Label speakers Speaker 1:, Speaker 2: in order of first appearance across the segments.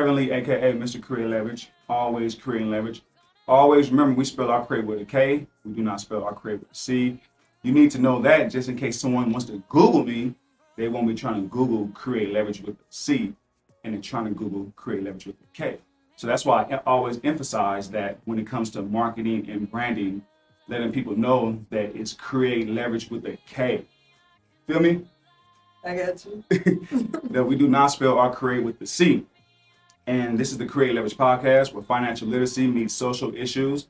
Speaker 1: Kevin Lee, aka Mr. Kreate Leverage, always creating leverage. Always remember, we spell our Kreate with a K. We do not spell our Kreate with a C. You need to know that just in case someone wants to Google me, they won't be trying to Google Kreate Leverage with a C, and they're trying to Google Kreate Leverage with a K. So that's why I always emphasize that when it comes to marketing and branding, letting people know that it's Kreate Leverage with a K. Feel me?
Speaker 2: I got you.
Speaker 1: That we do not spell our Kreate with the C. And this is the Kreate Leverage podcast, where financial literacy meets social issues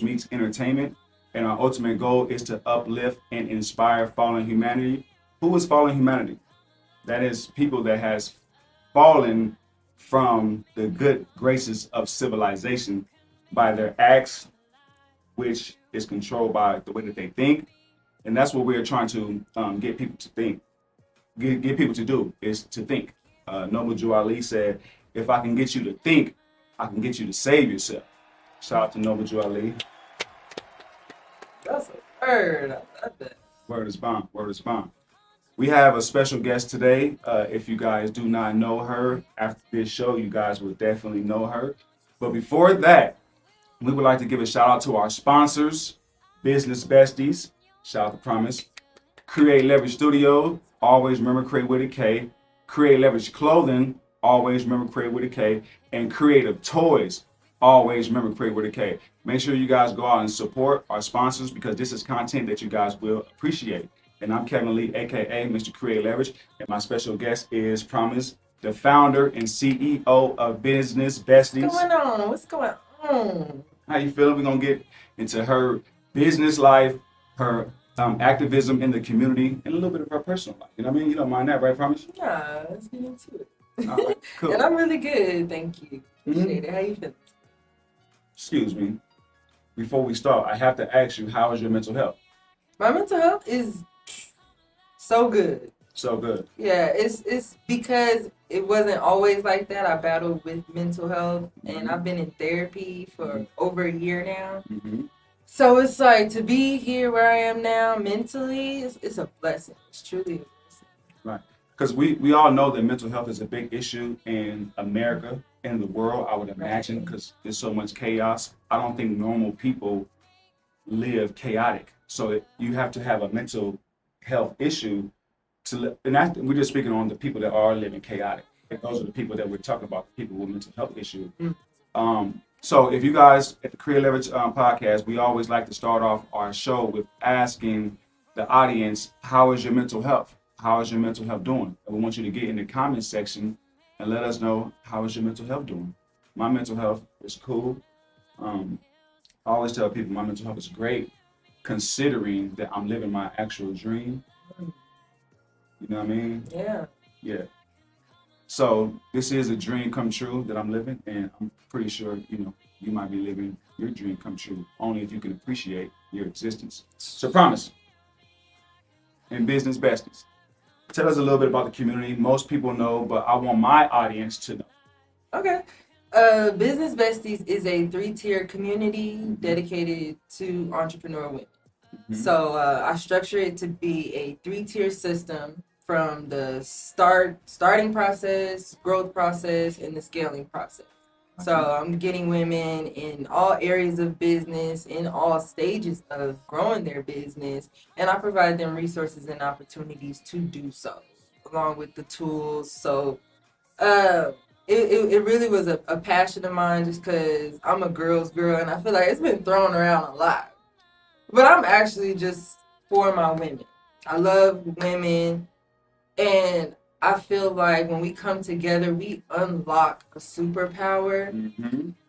Speaker 1: meets entertainment, and our ultimate goal is to uplift and inspire fallen humanity. Who is fallen humanity? That is people that has fallen from the good graces of civilization by their acts, which is controlled by the way that they think. And that's what we're trying to get people to think, get people to do, is to think. Noble Drew Ali said, if I can get you to think, I can get you to save yourself. Shout out to Noble Drew Ali.
Speaker 2: That's a word. I love that.
Speaker 1: Word is bond. Word is bond. We have a special guest today. If you guys do not know her, after this show, you guys will definitely know her. But before that, we would like to give a shout out to our sponsors, Business Besties. Shout out to Promise. Kreate Leverage Studio. Always remember Kreate with a K. Kreate Leverage Clothing. Always remember Kreate with a K. And Kreative Toys. Always remember Kreate with a K. Make sure you guys go out and support our sponsors, because this is content that you guys will appreciate. And I'm Kevin Lee, aka Mr. Kreate Leverage, and my special guest is Promise, the founder and CEO of Business Besties.
Speaker 2: What's going on? What's going on?
Speaker 1: How you feeling? We're gonna get into her business life, her activism in the community, and a little bit of her personal life. You know what I mean? You don't mind that, right, Promise?
Speaker 2: Nah, let's get into it.
Speaker 1: All right, cool.
Speaker 2: And I'm really good, thank you. Appreciate it. How you feeling?
Speaker 1: Excuse me. Before we start, I have to ask you, how is your mental health?
Speaker 2: My mental health is so good.
Speaker 1: So good.
Speaker 2: Yeah, it's because it wasn't always like that. I battled with mental health, and I've been in therapy for over a year now.
Speaker 1: Mm-hmm.
Speaker 2: So it's like, to be here where I am now mentally, it's a blessing. It's truly a blessing.
Speaker 1: Right. Because we all know that mental health is a big issue in America, in the world, I would imagine, because there's so much chaos. I don't think normal people live chaotic. So you have to have a mental health issue to live. And we're just speaking on the people that are living chaotic. And those are the people that we're talking about, the people with mental health issues. So if you guys at the Kreate Leverage podcast, we always like to start off our show with asking the audience, how is your mental health? How is your mental health doing? And we want you to get in the comment section and let us know, how is your mental health doing? My mental health is cool. I always tell people my mental health is great, considering that I'm living my actual dream. You know what I mean?
Speaker 2: Yeah.
Speaker 1: Yeah. So this is a dream come true that I'm living, and I'm pretty sure, you might be living your dream come true only if you can appreciate your existence. So Promise, in Business Besties, tell us a little bit about the community. Most people know, but I want my audience to know.
Speaker 2: Okay. Business Besties is a 3-tier community dedicated to entrepreneur women. So I structure it to be a 3-tier system, from the starting process, growth process, and the scaling process. So I'm getting women in all areas of business, in all stages of growing their business, and I provide them resources and opportunities to do so, along with the tools. So it really was a passion of mine, just because I'm a girl's girl, and I feel like it's been thrown around a lot. But I'm actually just for my women. I love women. And I feel like when we come together, we unlock a superpower.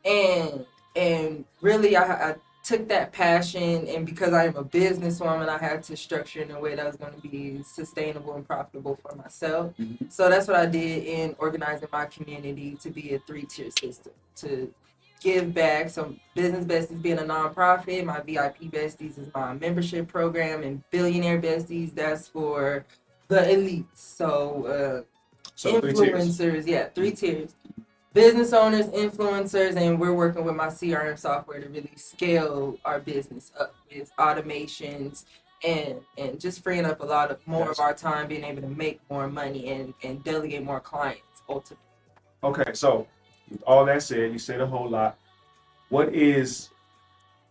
Speaker 2: And really, I took that passion, and because I am a businesswoman, I had to structure it in a way that was going to be sustainable and profitable for myself. So that's what I did in organizing my community to be a 3-tier system, to give back. So Business Besties being a nonprofit, my VIP Besties is my membership program, and Billionaire Besties, that's for the elites. So influencers, 3 tiers. Business owners, influencers, and we're working with my CRM software to really scale our business up with automations and just freeing up a lot more of our time, being able to make more money and delegate more clients ultimately.
Speaker 1: Okay, so with all that said, you said a whole lot. What is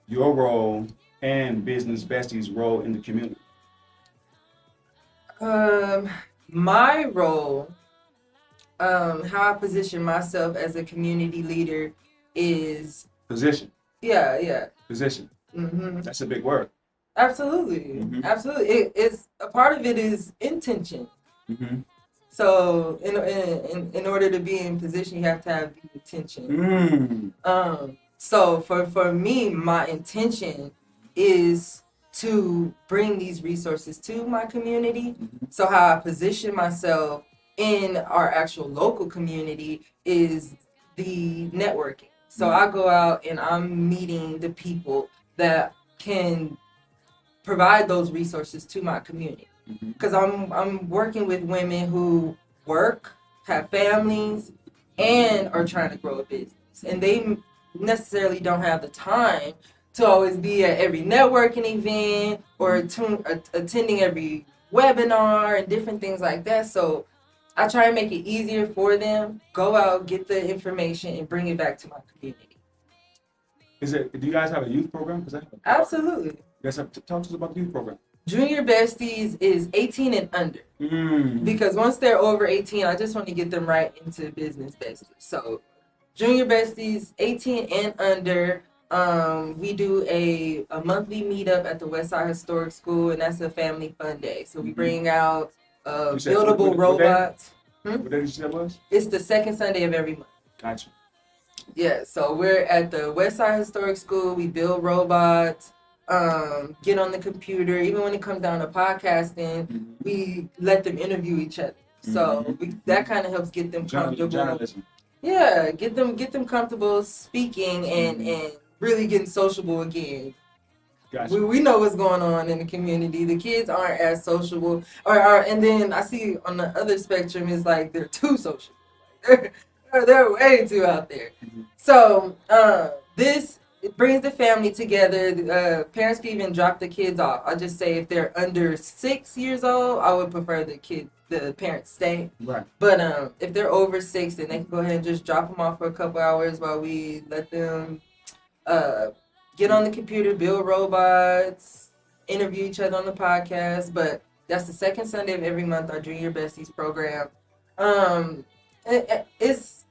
Speaker 1: your role and Business Bestie's role in the community?
Speaker 2: My role, how I position myself as a community leader is
Speaker 1: Position.
Speaker 2: yeah.
Speaker 1: Position.
Speaker 2: Mm-hmm.
Speaker 1: That's a big word.
Speaker 2: Absolutely, absolutely. It's a part of it is intention.
Speaker 1: Mm-hmm.
Speaker 2: So in order to be in position, you have to have the intention. So for me, my intention is to bring these resources to my community. So how I position myself in our actual local community is the networking. So I go out and I'm meeting the people that can provide those resources to my community. Because I'm working with women who work, have families, and are trying to grow a business. And they necessarily don't have the time to always be at every networking event or attending every webinar and different things like that. So I try and make it easier for them, go out, get the information, and bring it back to my community.
Speaker 1: Do you guys have a youth program?
Speaker 2: Absolutely.
Speaker 1: You guys talk to us about the youth program.
Speaker 2: Junior Besties is 18 and under. Because once they're over 18, I just want to get them right into Business Besties. So Junior Besties, 18 and under. We do a monthly meetup at the Westside Historic School, and that's a family fun day. So we bring out buildable robots.
Speaker 1: What day did you say it was?
Speaker 2: It's the second Sunday of every month.
Speaker 1: Gotcha.
Speaker 2: Yeah, so we're at the Westside Historic School. We build robots. Get on the computer. Even when it comes down to podcasting, we let them interview each other. So that kind of helps get them comfortable.
Speaker 1: Journalism.
Speaker 2: Yeah, get them comfortable speaking and really getting sociable again.
Speaker 1: Gotcha.
Speaker 2: We know what's going on in the community. The kids aren't as sociable, and then I see on the other spectrum is like they're too social. They're way too out there. So this. It brings the family together. Parents can even drop the kids off. I just say if they're under 6 years old, I would prefer the parents stay.
Speaker 1: Right.
Speaker 2: But if they're over 6, then they can go ahead and just drop them off for a couple hours while we let them get on the computer, build robots, interview each other on the podcast. But that's the second Sunday of every month, our Junior Besties program. It's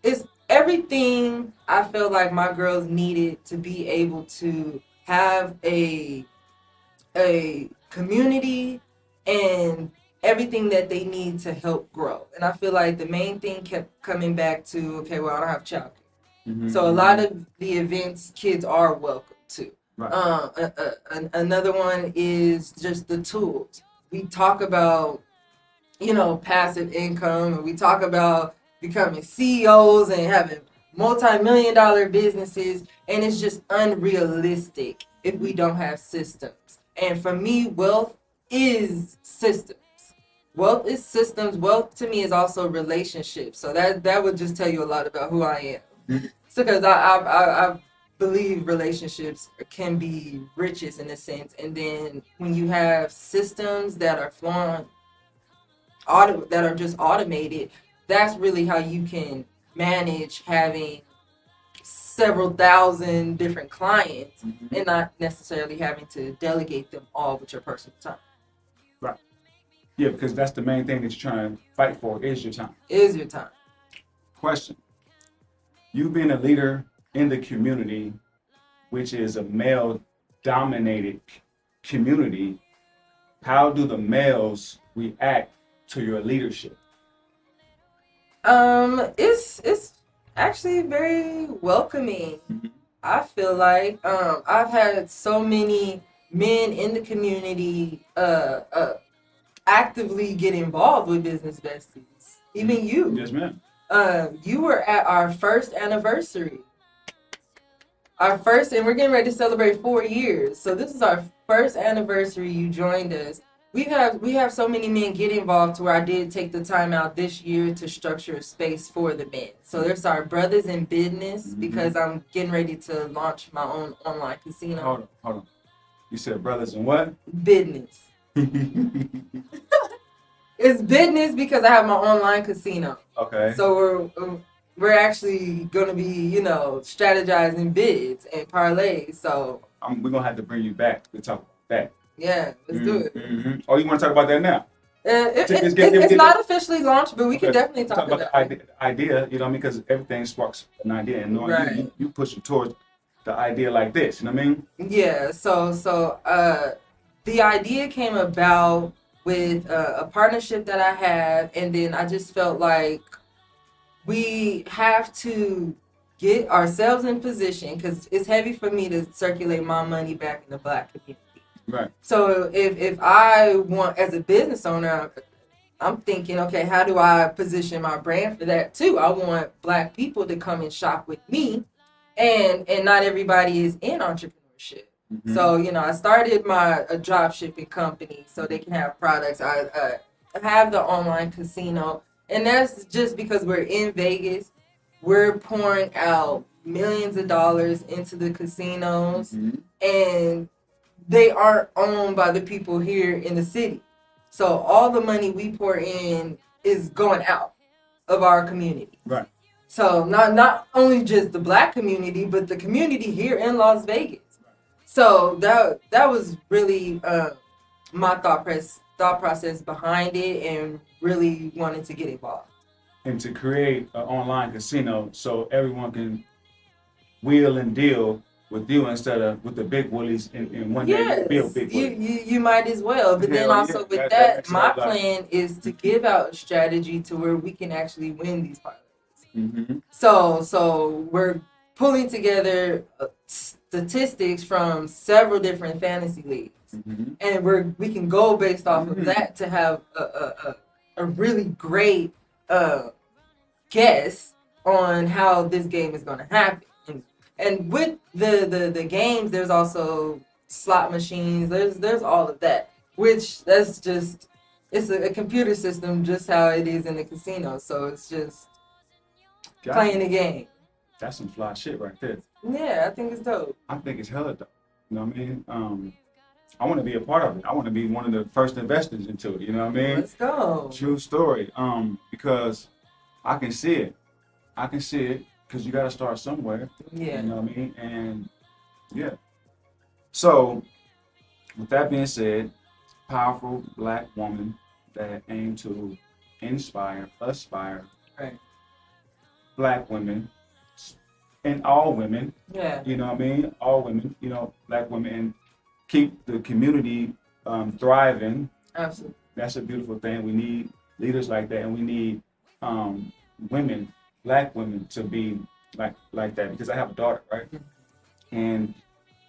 Speaker 2: everything I felt like my girls needed to be able to have a community and everything that they need to help grow. And I feel like the main thing kept coming back to, okay, well, I don't have childcare. So a lot of the events kids are welcome to. Right. Another one is just the tools. We talk about, passive income, and we talk about becoming CEOs and having multi-million-dollar businesses, and it's just unrealistic if we don't have systems. And for me, wealth is systems. Wealth is systems. Wealth to me is also relationships. So that would just tell you a lot about who I am. So because I believe relationships can be riches in a sense, and then when you have systems that are flowing, that are just automated, that's really how you can manage having several thousand different clients and not necessarily having to delegate them all with your personal time.
Speaker 1: Right. Yeah, because that's the main thing that you're trying to fight for is your time.
Speaker 2: Is your time.
Speaker 1: Question. You being a leader in the community, which is a male-dominated community, how do the males react to your leadership?
Speaker 2: It's actually very welcoming. I feel like I've had so many men in the community actively get involved with Business Besties. Even you.
Speaker 1: Yes, ma'am.
Speaker 2: You were at our first anniversary. And we're getting ready to celebrate 4 years. So this is our first anniversary. You joined us. We have so many men get involved to where I did take the time out this year to structure a space for the men. So there's our Brothers in Business because I'm getting ready to launch my own online casino.
Speaker 1: Hold on. You said brothers in what?
Speaker 2: Business. It's business because I have my online casino.
Speaker 1: Okay.
Speaker 2: So we're actually going to be, you know, strategizing bids and parlays. So
Speaker 1: we're going to have to bring you back to talk about that.
Speaker 2: Yeah, let's do it.
Speaker 1: Mm-hmm. Oh, you want to talk about that now?
Speaker 2: It's not officially launched, but we can definitely talk about
Speaker 1: the idea, you know what I mean? Because everything sparks an idea. And knowing you push it towards the idea like this, you know what I mean?
Speaker 2: Yeah, so the idea came about with a partnership that I have, and then I just felt like we have to get ourselves in position, because it's heavy for me to circulate my money back in the Black community.
Speaker 1: Right.
Speaker 2: So if I want, as a business owner, I'm thinking, okay, how do I position my brand for that too? I want Black people to come and shop with me, and not everybody is in entrepreneurship. Mm-hmm. So, you know, I started a drop shipping company so they can have products. I have the online casino, and that's just because we're in Vegas. We're pouring out millions of dollars into the casinos, mm-hmm. and they aren't owned by the people here in the city. So all the money we pour in is going out of our community.
Speaker 1: Right.
Speaker 2: So not only just the Black community, but the community here in Las Vegas. So that was really my thought process behind it, and really wanted to get involved.
Speaker 1: And to create an online casino so everyone can wheel and deal with you instead of with the big willies and one day build big willies.
Speaker 2: You might as well. But then also with that my plan is to give out a strategy to where we can actually win these parlays. Mm-hmm. So we're pulling together statistics from several different fantasy leagues, mm-hmm. and we can go based off mm-hmm. of that to have a really great guess on how this game is going to happen. And with the games, there's also slot machines. There's all of that, which that's just, it's a computer system, just how it is in the casino. So it's just playing the game.
Speaker 1: That's some fly shit right there.
Speaker 2: Yeah, I think it's dope.
Speaker 1: I think it's hella dope. You know what I mean? I want to be a part of it. I want to be one of the first investors into it. You know what I mean?
Speaker 2: Let's go.
Speaker 1: True story. Because I can see it. Because you got to start somewhere.
Speaker 2: Yeah.
Speaker 1: You know what I mean? And yeah. So, with that being said, powerful Black woman that aim to aspire
Speaker 2: right.
Speaker 1: Black women, and all women.
Speaker 2: Yeah.
Speaker 1: You know what I mean? All women, you know, Black women, and keep the community thriving.
Speaker 2: Absolutely.
Speaker 1: That's a beautiful thing. We need leaders like that, and we need women, Black women, to be like that, because I have a daughter, right? And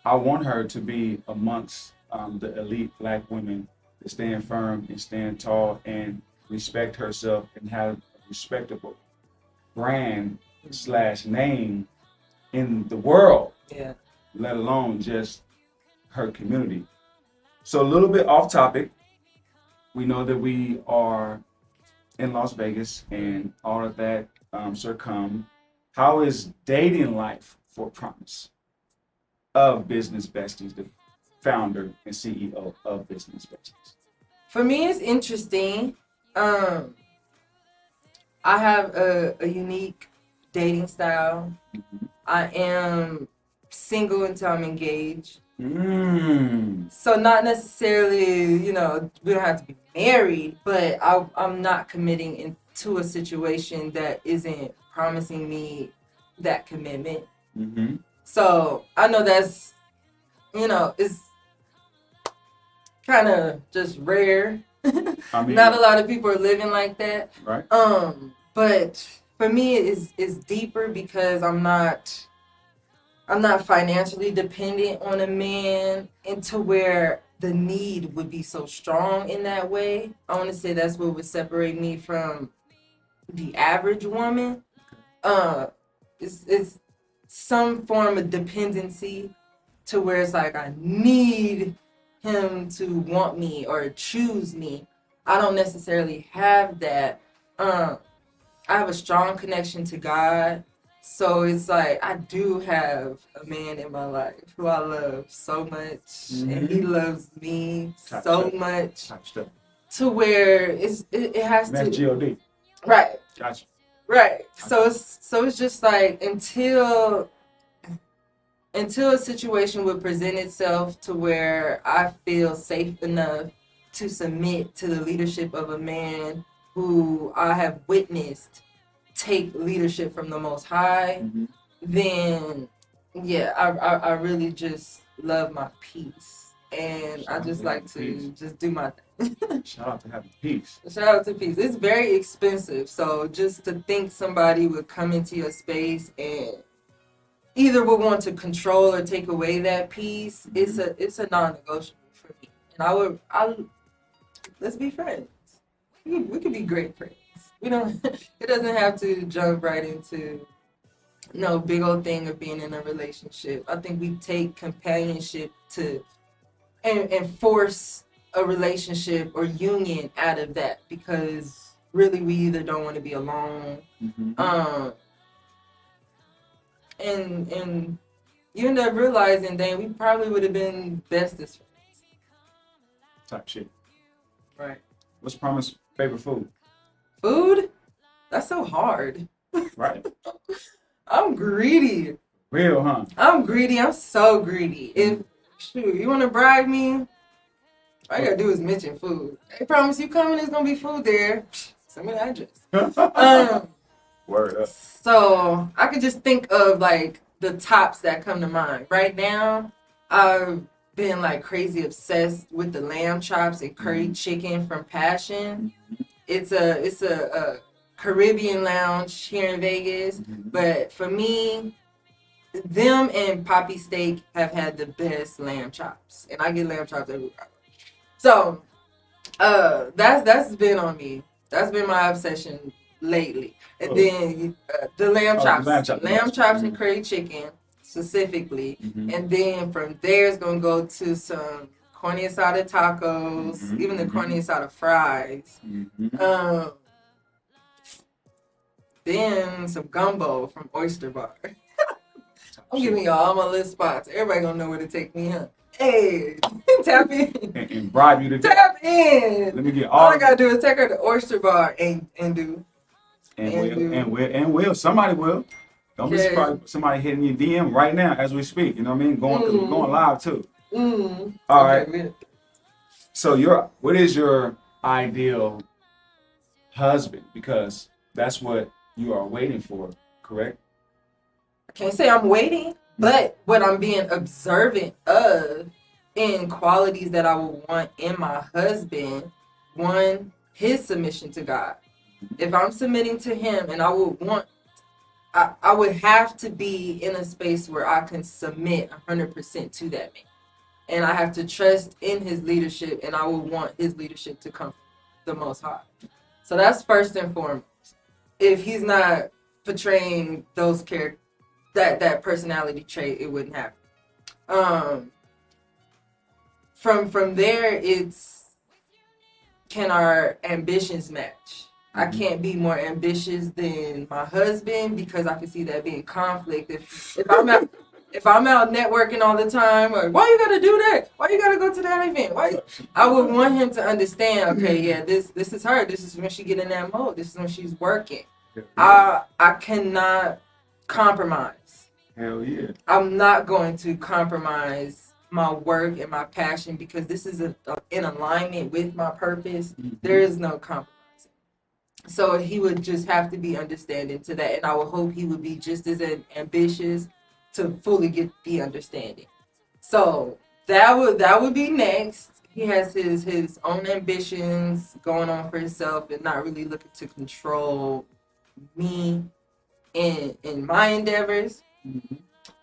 Speaker 1: I want her to be amongst the elite Black women that stand firm and stand tall and respect herself and have a respectable brand / name in the world,
Speaker 2: yeah.
Speaker 1: Let alone just her community. So a little bit off topic, we know that we are in Las Vegas and all of that succumb. How is dating life for Promise of Business Besties, the founder and CEO of Business Besties?
Speaker 2: For me, it's interesting. I have a unique dating style. Mm-hmm. I am single until I'm engaged. So not necessarily, you know, we don't have to be married, but I'm not committing into a situation that isn't promising me that commitment. Mm-hmm. So I know that's, you know, it's kind of just rare. I mean, not a lot of people are living like that.
Speaker 1: Right.
Speaker 2: But for me, it's deeper because I'm not financially dependent on a man, into where the need would be so strong in that way. I want to say that's what would separate me from the average woman. It's some form of dependency, to where it's like I need him to want me or choose me. I don't necessarily have that. I have a strong connection to God. So it's like I do have a man in my life who I love so much, mm-hmm. and he loves me so much, to where it has to.
Speaker 1: That's God.
Speaker 2: Right.
Speaker 1: Gotcha.
Speaker 2: Right. So it's just like until a situation would present itself to where I feel safe enough to submit to the leadership of a man who I have witnessed take leadership from the Most High, then yeah, I really just love my peace, and I just like to just do my thing.
Speaker 1: Shout out to having peace.
Speaker 2: Shout out to peace. It's very expensive, so just to think somebody would come into your space and either would want to control or take away that peace, it's a non-negotiable for me. And let's be friends. We could be great friends. We don't. It doesn't have to jump right into no big old thing of being in a relationship. I think we take companionship to and force a relationship or union out of that, because really we either don't want to be alone. And you end up realizing, dang, we probably would have been bestest friends.
Speaker 1: Type shit.
Speaker 2: Right.
Speaker 1: What's Promise's favorite food?
Speaker 2: Food? That's so hard.
Speaker 1: Right.
Speaker 2: I'm greedy.
Speaker 1: Real, huh?
Speaker 2: I'm greedy. I'm so greedy. If you want to bribe me, all you gotta do is mention food. I promise you coming, there's gonna be food there. Send me the address.
Speaker 1: Word up.
Speaker 2: So I could just think of like the tops that come to mind. Right now, I've been like crazy obsessed with the lamb chops and curry chicken from Passion. It's a Caribbean lounge here in Vegas, but for me, them and Poppy Steak have had the best lamb chops, and I get lamb chops everywhere. So that's been on me. That's been my obsession lately. And then the lamb chops and curry chicken specifically. And then from there it's gonna go to some corn asada tacos, even the corn asada fries. Then some gumbo from Oyster Bar. I'm giving y'all all my list spots. Everybody gonna know where to take me, huh? Hey, tap in.
Speaker 1: And bribe you to
Speaker 2: tap in.
Speaker 1: Let me get
Speaker 2: all I gotta do is take her to Oyster Bar and do.
Speaker 1: And will. Somebody will. Don't be surprised if somebody hitting your DM right now as we speak. You know what I mean? We're going live too. All right. So what is your ideal husband? Because that's what you are waiting for, correct?
Speaker 2: I can't say I'm waiting, but what I'm being observant of in qualities that I would want in my husband, one, his submission to God. If I'm submitting to him, and I would have to be in a space where I can submit 100% to that man. And I have to trust in his leadership, and I would want his leadership to come from the Most High. So that's first and foremost. If he's not portraying those characters, that personality trait, it wouldn't happen. From there, it's, can our ambitions match? I can't be more ambitious than my husband, because I can see that being conflict. If I'm out networking all the time, or why you gotta do that? Why you gotta go to that event? I would want him to understand. Okay, yeah, this is her. This is when she get in that mode. This is when she's working. I cannot compromise.
Speaker 1: Hell yeah.
Speaker 2: I'm not going to compromise my work and my passion, because this is in alignment with my purpose. There is no compromise. So he would just have to be understanding to that, and I would hope he would be just as ambitious to fully get the understanding. So that would be next. He has his own ambitions going on for himself, and not really looking to control me in my endeavors.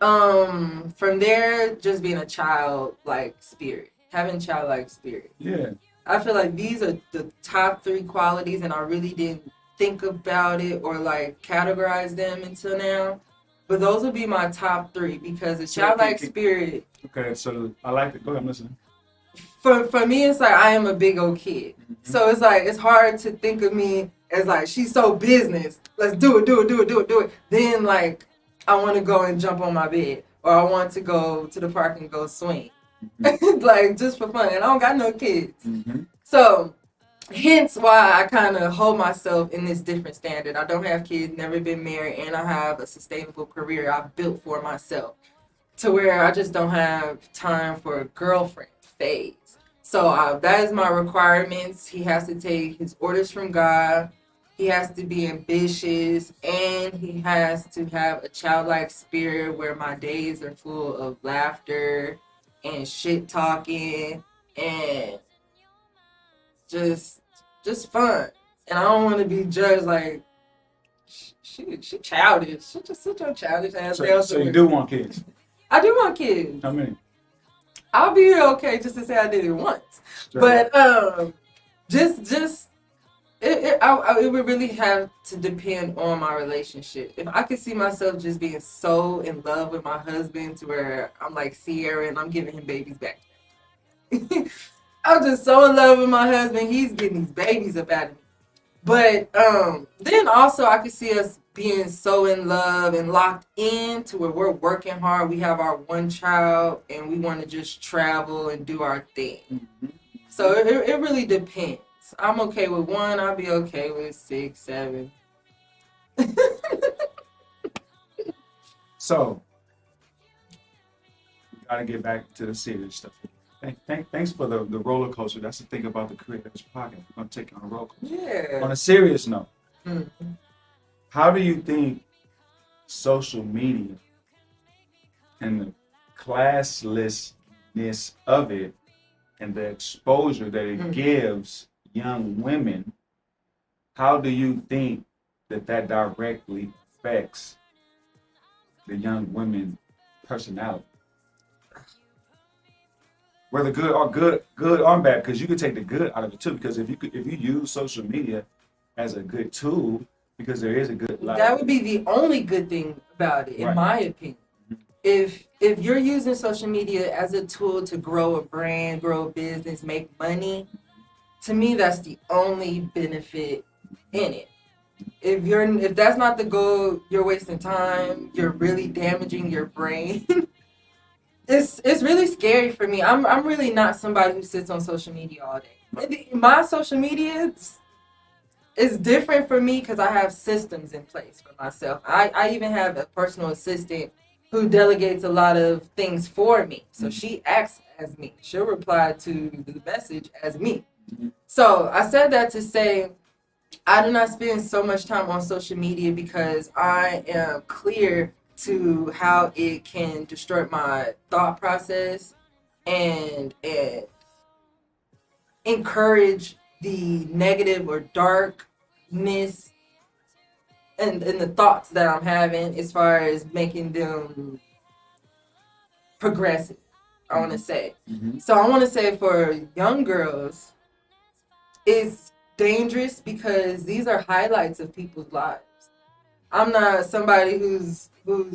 Speaker 2: From there, just being a childlike spirit, having childlike spirit.
Speaker 1: Yeah.
Speaker 2: I feel like these are the top 3 qualities, and I really didn't think about it or like categorize them until now. But those would be my top 3, because a childlike spirit.
Speaker 1: Okay, so I like it. Go ahead, I'm listening.
Speaker 2: For me, it's like I am a big old kid. So it's like, it's hard to think of me as like, she's so business. Let's do it. Then like, I want to go and jump on my bed, or I want to go to the park and go swing. Like, just for fun. And I don't got no kids. So hence why I kind of hold myself in this different standard. I don't have kids, never been married, and I have a sustainable career I've built for myself to where I just don't have time for a girlfriend phase. So that is my requirements. He has to take his orders from God. He has to be ambitious, and he has to have a childlike spirit where my days are full of laughter and shit talking and just fun. And I don't want to be judged like she childish. She just sit your childish ass down.
Speaker 1: So you do want kids?
Speaker 2: I do want kids.
Speaker 1: How many?
Speaker 2: I'll be okay just to say I did it once. Straight but it would really have to depend on my relationship. If I could see myself just being so in love with my husband to where I'm like Sierra and I'm giving him babies back. I'm just so in love with my husband. He's getting these babies up out of me. But then also I could see us being so in love and locked in to where we're working hard. We have our one child and we want to just travel and do our thing. Mm-hmm. So it really depends. I'm okay with one. I'll be okay with 6, 7.
Speaker 1: So we got to get back to the serious stuff. Thanks for the roller coaster. That's the thing about the Creative Podcast. We're going to take it on a roller coaster. Yeah. On a serious note, how do you think social media and the classlessness of it and the exposure that it gives young women, how do you think that directly affects the young women's personality? Whether good or bad, because you could take the good out of it too. Because if you use social media as a good tool, because there is a good life.
Speaker 2: That would be the only good thing about it, in my opinion. If you're using social media as a tool to grow a brand, grow a business, make money, to me that's the only benefit in it. If that's not the goal, you're wasting time. You're really damaging your brain. It's really scary for me. I'm really not somebody who sits on social media all day. My social media is different for me because I have systems in place for myself. I even have a personal assistant who delegates a lot of things for me. So she acts as me. She'll reply to the message as me. So I said that to say I do not spend so much time on social media because I am clear to how it can distort my thought process and encourage the negative or darkness and the thoughts that I'm having as far as making them progressive, I want to say. So I want to say for young girls, it's dangerous because these are highlights of people's lives. I'm not somebody who's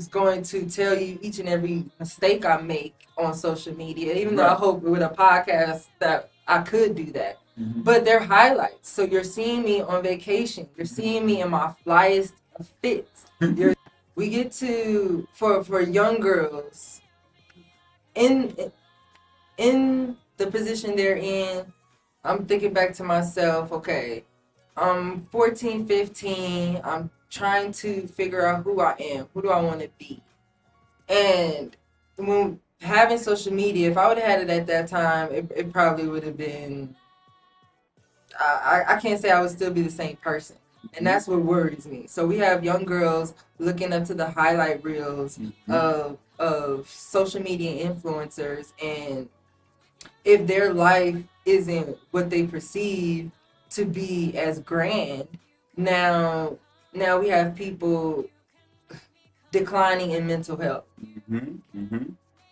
Speaker 2: going to tell you each and every mistake I make on social media, even though I hope with a podcast that I could do that. But they're highlights. So you're seeing me on vacation. You're seeing me in my flyest of fits. We get to, for young girls, in the position they're in, I'm thinking back to myself, okay, I'm 14, 15, I'm trying to figure out who I am, who do I want to be. And when having social media, if I would have had it at that time, it probably would have been, I can't say I would still be the same person. And that's what worries me. So we have young girls looking up to the highlight reels of social media influencers, and if their life isn't what they perceive to be as grand, now we have people declining in mental health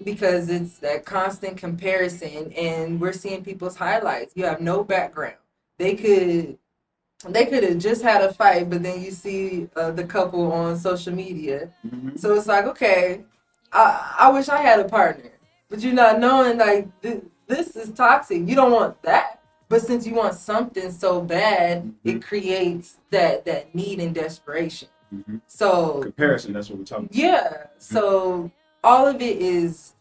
Speaker 2: because it's that constant comparison, and we're seeing people's highlights. You have no background. They could have just had a fight, but then you see the couple on social media. So it's like, okay, I wish I had a partner, but you're not knowing like this is toxic. You don't want that. But since you want something so bad, it creates that need and desperation. So
Speaker 1: comparison, that's what we're talking about.
Speaker 2: Yeah. So all of it is,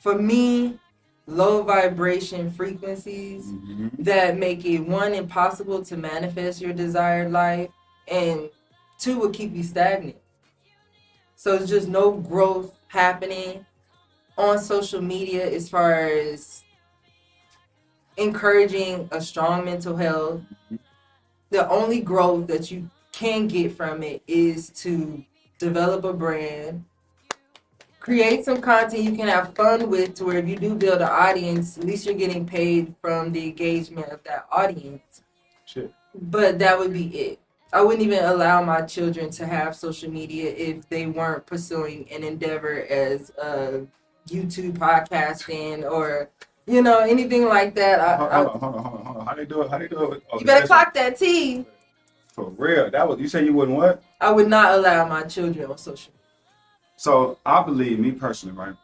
Speaker 2: for me, low vibration frequencies that make it, one, impossible to manifest your desired life, and two, will keep you stagnant. So it's just no growth happening on social media as far as encouraging a strong mental health. The only growth that you can get from it is to develop a brand, create some content you can have fun with, to where if you do build an audience, at least you're getting paid from the engagement of that audience.
Speaker 1: Shit.
Speaker 2: But that would be it. I wouldn't even allow my children to have social media if they weren't pursuing an endeavor as YouTube podcasting or, you know, anything like that.
Speaker 1: Hold on. How they do it? Oh,
Speaker 2: you better clock that T.
Speaker 1: For real. That was, you say you wouldn't what?
Speaker 2: I would not allow my children on social media.
Speaker 1: So I believe, me personally, right?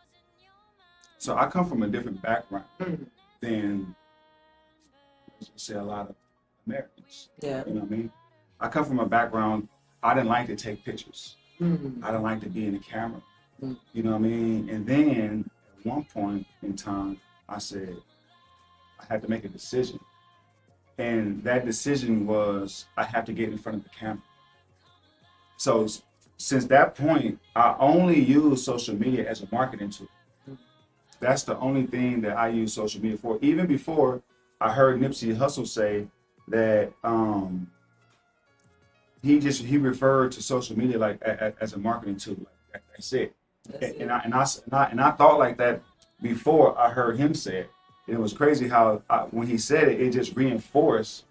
Speaker 1: So I come from a different background than, let's say, a lot of Americans.
Speaker 2: Yeah.
Speaker 1: You know what I mean? I come from a background, I didn't like to take pictures. I didn't like to be in the camera. You know what I mean? And then at one point in time, I said, I had to make a decision. And that decision was, I have to get in front of the camera. So since that point, I only use social media as a marketing tool. That's the only thing that I use social media for. Even before, I heard Nipsey Hussle say that he referred to social media like as a marketing tool. Like, that's it. And I thought like that before I heard him say it. And it was crazy how when he said it, it just reinforced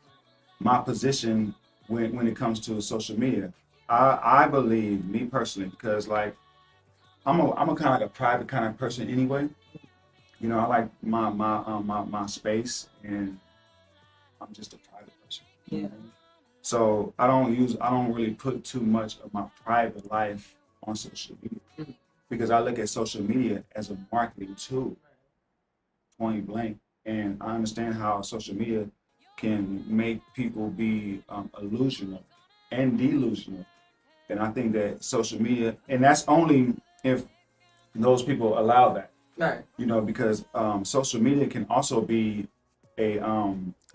Speaker 1: my position when it comes to social media. I believe, me personally, because like I'm a kind of like a private kind of person anyway. You know, I like my space, and I'm just a private person.
Speaker 2: Yeah.
Speaker 1: So I don't really put too much of my private life on social media because I look at social media as a marketing tool, point blank. And I understand how social media can make people be illusional and delusional. And I think that social media, and that's only if those people allow that.
Speaker 2: Right.
Speaker 1: You know, because social media can also be a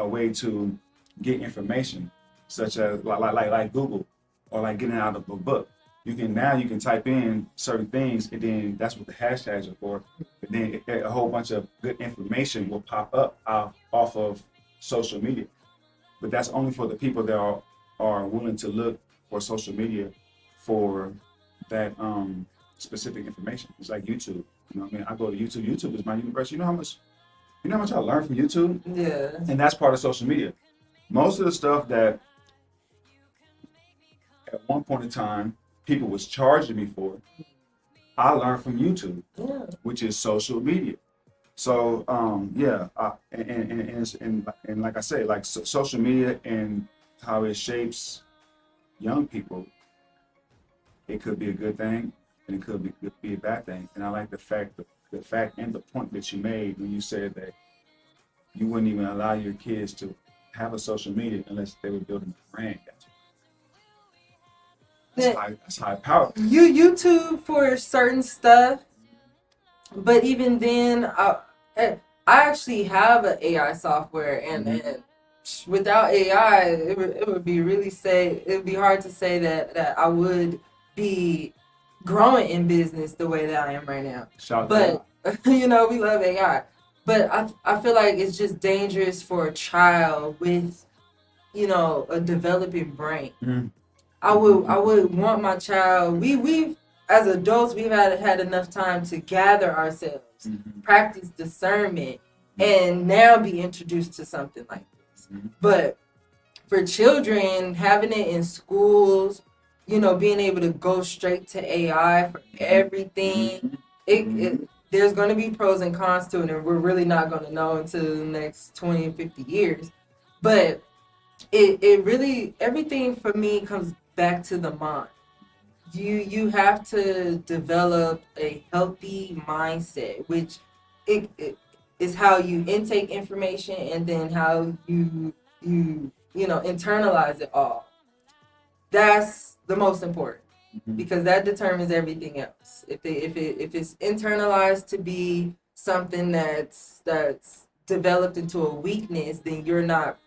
Speaker 1: way to get information, such as like Google, or like getting out of a book. You can type in certain things, and then that's what the hashtags are for. And then a whole bunch of good information will pop up off of social media. But that's only for the people that are willing to look for social media for that specific information. It's like YouTube. You know what I mean? I go to YouTube. YouTube is my universe. You know how much I learn from YouTube?
Speaker 2: Yeah.
Speaker 1: And that's part of social media. Most of the stuff that at one point in time people was charging me for, I learned from YouTube, which is social media. So and like I say, like social media and how it shapes young people, it could be a good thing and it could be a bad thing. And I like the fact and the point that you made when you said that you wouldn't even allow your kids to have a social media unless they were building a brand. That's high power.
Speaker 2: YouTube for certain stuff, but even then, I actually have an AI software, and without AI, it would be hard to say that I would be growing in business the way that I am right now. But you know, we love AI. But I feel like it's just dangerous for a child with, you know, a developing brain. Mm-hmm. I would want my child. We as adults, we've had enough time to gather ourselves, practice discernment, and now be introduced to something like this. But for children, having it in schools, you know, being able to go straight to AI for everything, there's going to be pros and cons to it, and we're really not going to know until the next 20 and 50 years. But it really, everything for me comes back to the mind. You have to develop a healthy mindset, which it is how you intake information and then how you internalize it all. That's the most important, because that determines everything else. If it's internalized to be something that's developed into a weakness, then you're not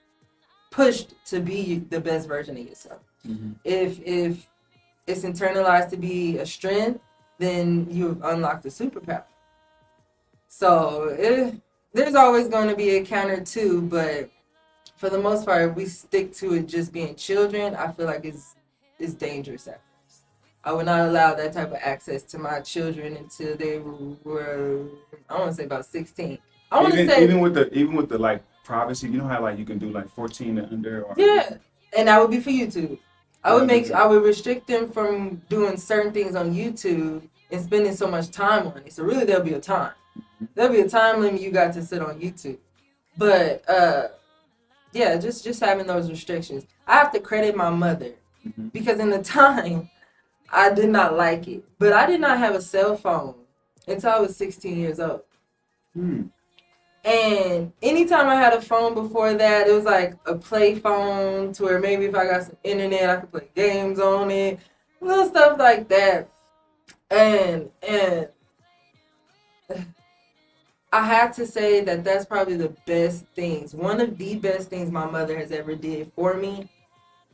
Speaker 2: pushed to be the best version of yourself.
Speaker 1: Mm-hmm.
Speaker 2: If it's internalized to be a strength, then you've unlocked a superpower. So there's always going to be a counter too, but for the most part, if we stick to it just being children, I feel like it's dangerous at first. I would not allow that type of access to my children until they were, I want to say about 16. I want to say
Speaker 1: even with the like privacy, you know how like you can do like 14 and under. Or
Speaker 2: yeah, and that would be for YouTube. I would restrict them from doing certain things on YouTube and spending so much time on it. So really, there'll be a time. There'll be a time limit you got to sit on YouTube. But yeah, just having those restrictions. I have to credit my mother because in the time I did not like it, but I did not have a cell phone until I was 16 years old. And anytime I had a phone before that, it was like a play phone to where maybe if I got some internet, I could play games on it, little stuff like that. And I have to say that that's probably the best things, one of the best things my mother has ever did for me,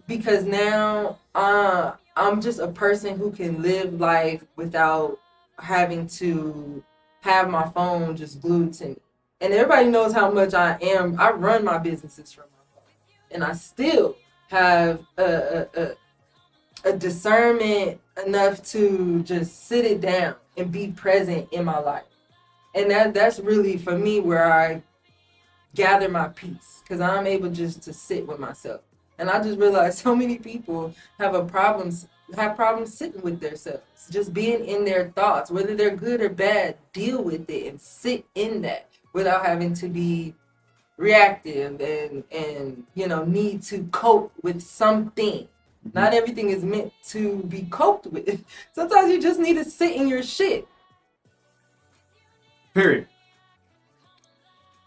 Speaker 2: because now I'm just a person who can live life without having to have my phone just glued to me. And everybody knows how much I run my businesses from my phone. And I still have a discernment enough to just sit it down and be present in my life. And that's really, for me, where I gather my peace. Because I'm able just to sit with myself. And I just realized so many people have problems sitting with themselves. Just being in their thoughts. Whether they're good or bad, deal with it and sit in that. Without having to be reactive and need to cope with something. Not everything is meant to be coped with. Sometimes you just need to sit in your shit.
Speaker 1: Period.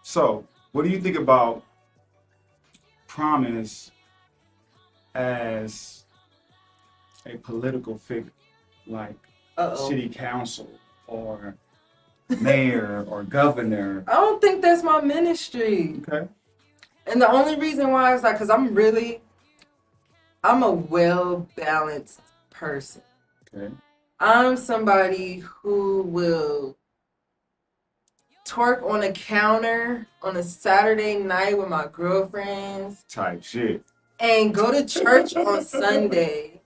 Speaker 1: So, what do you think about Promise as a political figure, like city council or mayor or governor?
Speaker 2: I don't think that's my ministry.
Speaker 1: Okay.
Speaker 2: And the only reason why is like, because I'm a well-balanced person.
Speaker 1: Okay.
Speaker 2: I'm somebody who will twerk on a counter on a Saturday night with my girlfriends.
Speaker 1: Type shit.
Speaker 2: And go to church on Sunday.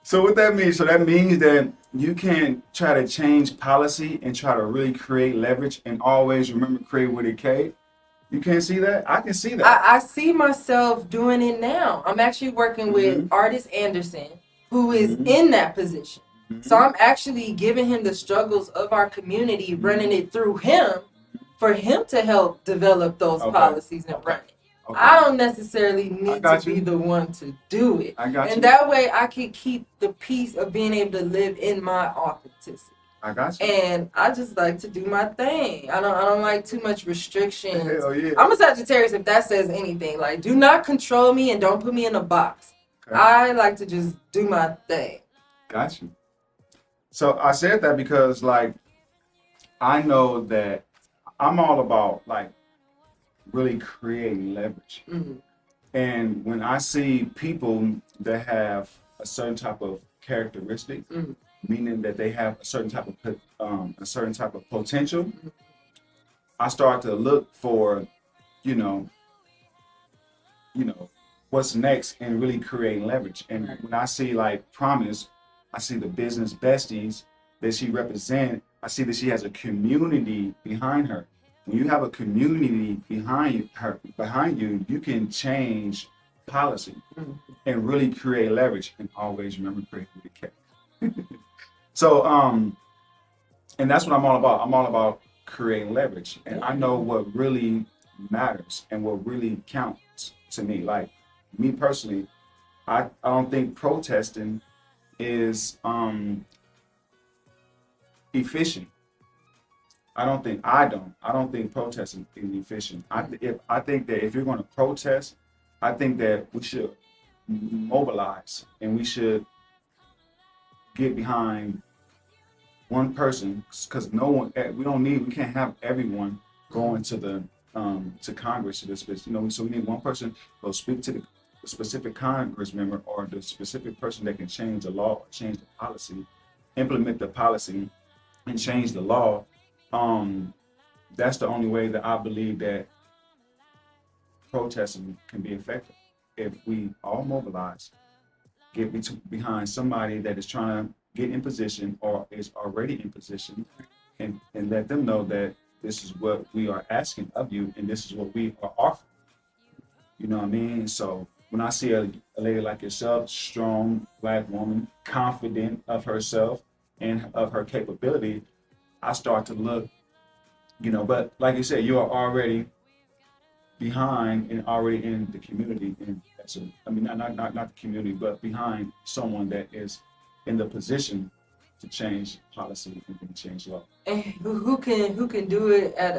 Speaker 1: So what that means? So that means that you can try to change policy and try to really create leverage and always remember create with a K. You can't see that? I can see that.
Speaker 2: I see myself doing it now. I'm actually working with Artist Anderson, who is in that position. So I'm actually giving him the struggles of our community, running it through him for him to help develop those policies and run it. Okay. I don't necessarily need to be the one to do it. And that way I can keep the peace of being able to live in my authenticity.
Speaker 1: I got you.
Speaker 2: And I just like to do my thing. I don't like too much restrictions.
Speaker 1: Hell yeah.
Speaker 2: I'm a Sagittarius, if that says anything. Like, do not control me and don't put me in a box. Okay. I like to just do my thing.
Speaker 1: Got you. So I said that because, like, I know that I'm all about, like, really creating leverage. And when I see people that have a certain type of characteristic, meaning that they have a certain type of potential, I start to look for, what's next and really creating leverage. And when I see like Promise, I see the business besties that she represents. I see that she has a community behind her. When you have a community behind you, you can change policy and really create leverage. And always remember create with a K. So, and that's what I'm all about. I'm all about creating leverage. And I know what really matters and what really counts to me. Like me personally, I don't think protesting is efficient. I don't think protesting is efficient. I think that if you're going to protest, I think that we should mobilize and we should get behind one person, because we can't have everyone going to the to Congress to this, so we need one person to speak to the specific Congress member or the specific person that can change the law, or change the policy, implement the policy, and change the law. That's the only way that I believe that protesting can be effective. If we all mobilize, get behind somebody that is trying to get in position or is already in position, and let them know that this is what we are asking of you and this is what we are offering. You know what I mean? So when I see a lady like yourself, strong Black woman, confident of herself and of her capability, I start to look, but like you said, you are already behind and already in the community, and not the community, but behind someone that is in the position to change policy and change law.
Speaker 2: And who can do it at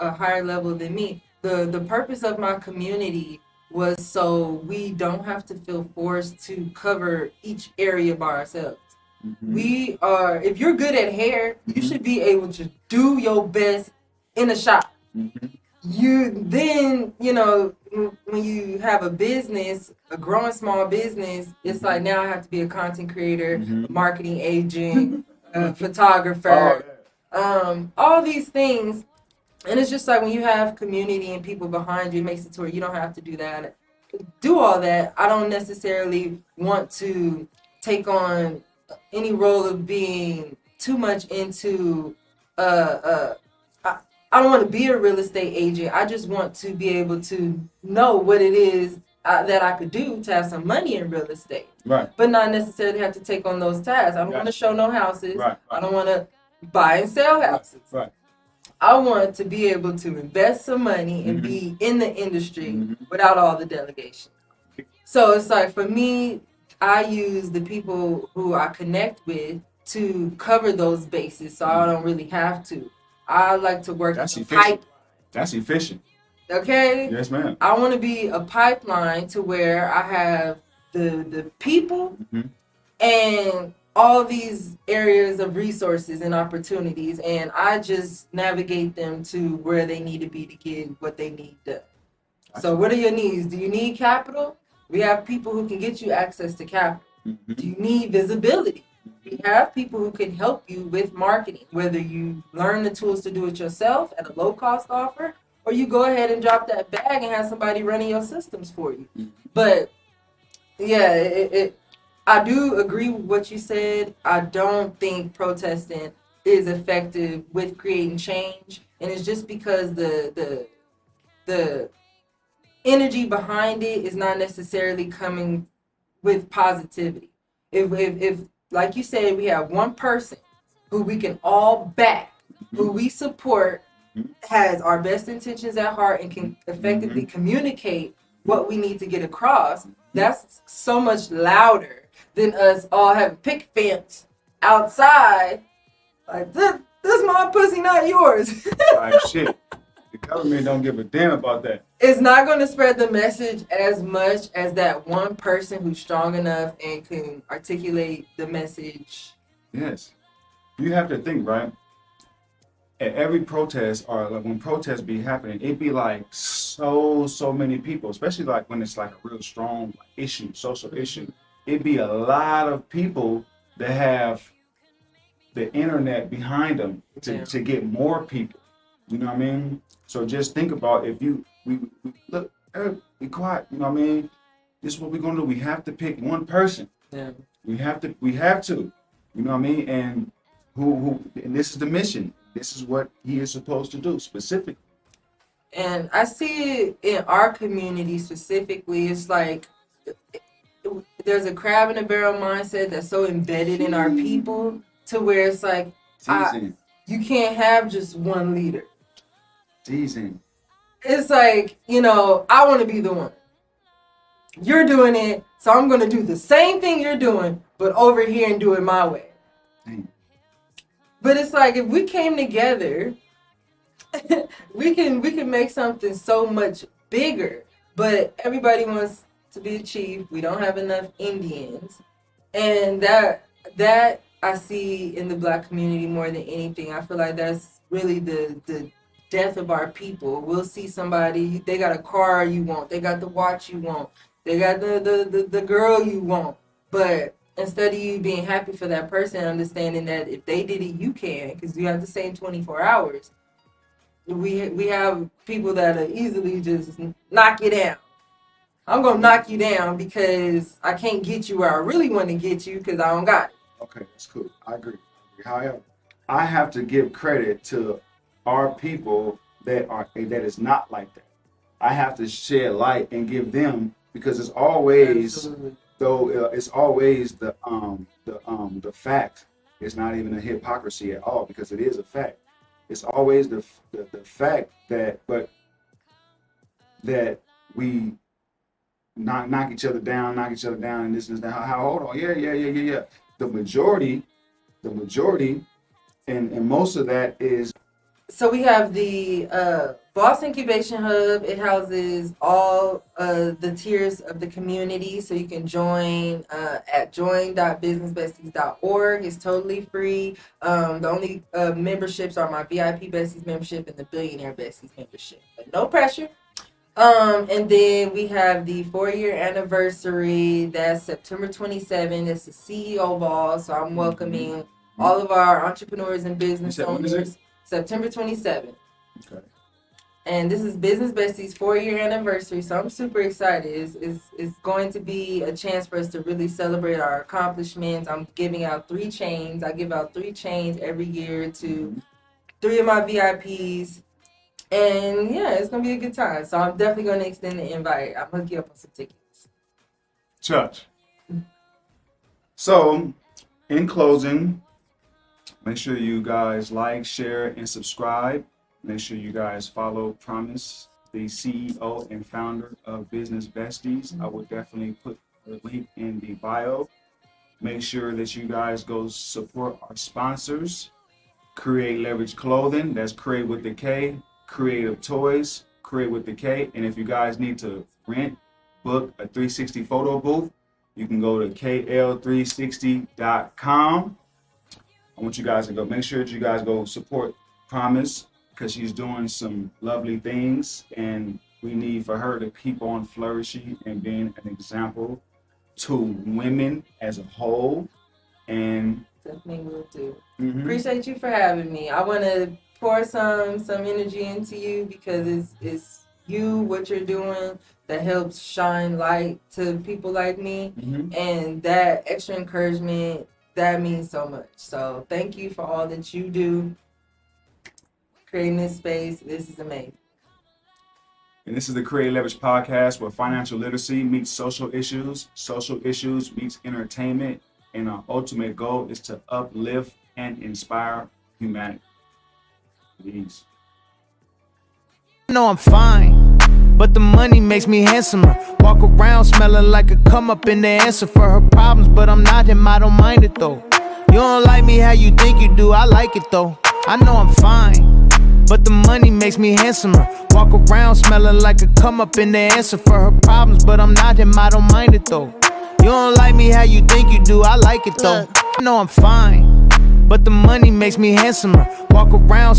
Speaker 2: a higher level than me? The purpose of my community was so we don't have to feel forced to cover each area by ourselves. We are, if you're good at hair, you should be able to do your best in a shop. You then, when you have a business, a growing small business, it's like now I have to be a content creator, a marketing agent, a photographer, all these things. And it's just like when you have community and people behind you, it makes it to where you don't have to do all that. I don't necessarily want to take on any role of being too much into I don't want to be a real estate agent. I just want to be able to know what it is that I could do to have some money in real estate.
Speaker 1: Right.
Speaker 2: But not necessarily have to take on those tasks. I don't want to show no houses. Right. I don't want to buy and sell houses.
Speaker 1: Right.
Speaker 2: I want to be able to invest some money and be in the industry without all the delegation. So it's like, for me, I use the people who I connect with to cover those bases, so I don't really have to. I like to work
Speaker 1: That's
Speaker 2: in
Speaker 1: efficient.
Speaker 2: pipe.
Speaker 1: That's efficient.
Speaker 2: Okay?
Speaker 1: Yes, ma'am.
Speaker 2: I want to be a pipeline to where I have the people and all these areas of resources and opportunities, and I just navigate them to where they need to be to get what they need done. So what are your needs? Do you need capital? We have people who can get you access to capital. Do you need visibility? We have people who can help you with marketing, whether you learn the tools to do it yourself at a low cost offer, or you go ahead and drop that bag and have somebody running your systems for you. But yeah, I do agree with what you said. I don't think protesting is effective with creating change, and it's just because the energy behind it is not necessarily coming with positivity. If like you said, we have one person who we can all back, who we support, has our best intentions at heart, and can effectively communicate what we need to get across, that's so much louder than us all having picket fence outside. Like, this my pussy, not yours.
Speaker 1: Like, shit. The government don't give a damn about that.
Speaker 2: It's not going to spread the message as much as that one person who's strong enough and can articulate the message.
Speaker 1: Yes. You have to think, right? At every protest, or like when protests be happening, it be like so many people, especially like when it's like a real strong issue, social issue. It be a lot of people that have the internet behind them to get more people. You know what I mean? So just think about if we look, be quiet. You know what I mean? This is what we're gonna do. We have to pick one person.
Speaker 2: Yeah.
Speaker 1: We have to. You know what I mean? And who? And this is the mission. This is what he is supposed to do specifically.
Speaker 2: And I see it in our community specifically. It's like there's a crab in a barrel mindset that's so embedded in our people to where it's like you can't have just one leader.
Speaker 1: Teasing.
Speaker 2: It's like, I want to be the one. You're doing it, so I'm going to do the same thing you're doing, but over here and do it my way.
Speaker 1: Dang.
Speaker 2: But it's like, if we came together, we can make something so much bigger. But everybody wants to be a chief. We don't have enough Indians. And that I see in the Black community more than anything. I feel like that's really the death of our people. We'll see somebody, they got a car you want, they got the watch you want, they got the girl you want. But instead of you being happy for that person, understanding that if they did it, you can, because you have the same 24 hours. We have people that are easily just knock you down. I'm going to knock you down because I can't get you where I really want to get you because I don't got it.
Speaker 1: Okay, that's cool. I agree. However, I have to give credit to our people that is not like that. I have to shed light and give them, because it's always it's always the fact. It's not even a hypocrisy at all, because it is a fact. It's always the fact that we knock each other down, and this and that. How hold on, yeah. The majority, and most of that is.
Speaker 2: So we have the Boss Incubation Hub. It houses all the tiers of the community. So you can join at join.businessbesties.org. It's totally free. The only memberships are my VIP Besties membership and the Billionaire Besties membership. But no pressure. And then we have the 4-year anniversary. That's September 27th. It's the CEO ball. So I'm welcoming all of our entrepreneurs and business owners. September 27th.
Speaker 1: Okay.
Speaker 2: And this is Business Bestie's 4-year anniversary. So I'm super excited. It's going to be a chance for us to really celebrate our accomplishments. I'm giving out 3 chains. I give out 3 chains every year to 3 of my VIPs. And yeah, it's going to be a good time. So I'm definitely going to extend the invite. I'm going to hook you up on some tickets.
Speaker 1: Church. So, in closing, make sure you guys like, share, and subscribe. Make sure you guys follow Promise, the CEO and founder of Business Besties. I will definitely put the link in the bio. Make sure that you guys go support our sponsors. Kreate Leverage Clothing, that's Kreate with the K. Kreative Toys, Kreate with the K. And if you guys need to rent, book a 360 photo booth, you can go to kl360.com. I want you guys to go, make sure that you guys go support Promise, because she's doing some lovely things, and we need for her to keep on flourishing and being an example to women as a whole. And
Speaker 2: definitely will do. Appreciate you for having me. I want to pour some energy into you, because it's you, what you're doing, that helps shine light to people like me. And that extra encouragement, that means so much. So thank you for all that you do, creating this space. This is amazing.
Speaker 1: And this is the Kreate Leverage podcast, where financial literacy meets social issues meets entertainment, and our ultimate goal is to uplift and inspire humanity. Peace.
Speaker 3: I know I'm fine, but the money makes me handsomer. Walk around smelling like a come up in the answer for her problems, but I'm not him, I don't mind it though. You don't like me how you think you do, I like it though. I know I'm fine, but the money makes me handsomer. Walk around smelling like a come up in the answer for her problems, but I'm not him, I don't mind it though. You don't like me how you think you do, I like it though. I know I'm fine, but the money makes me handsomer. Walk around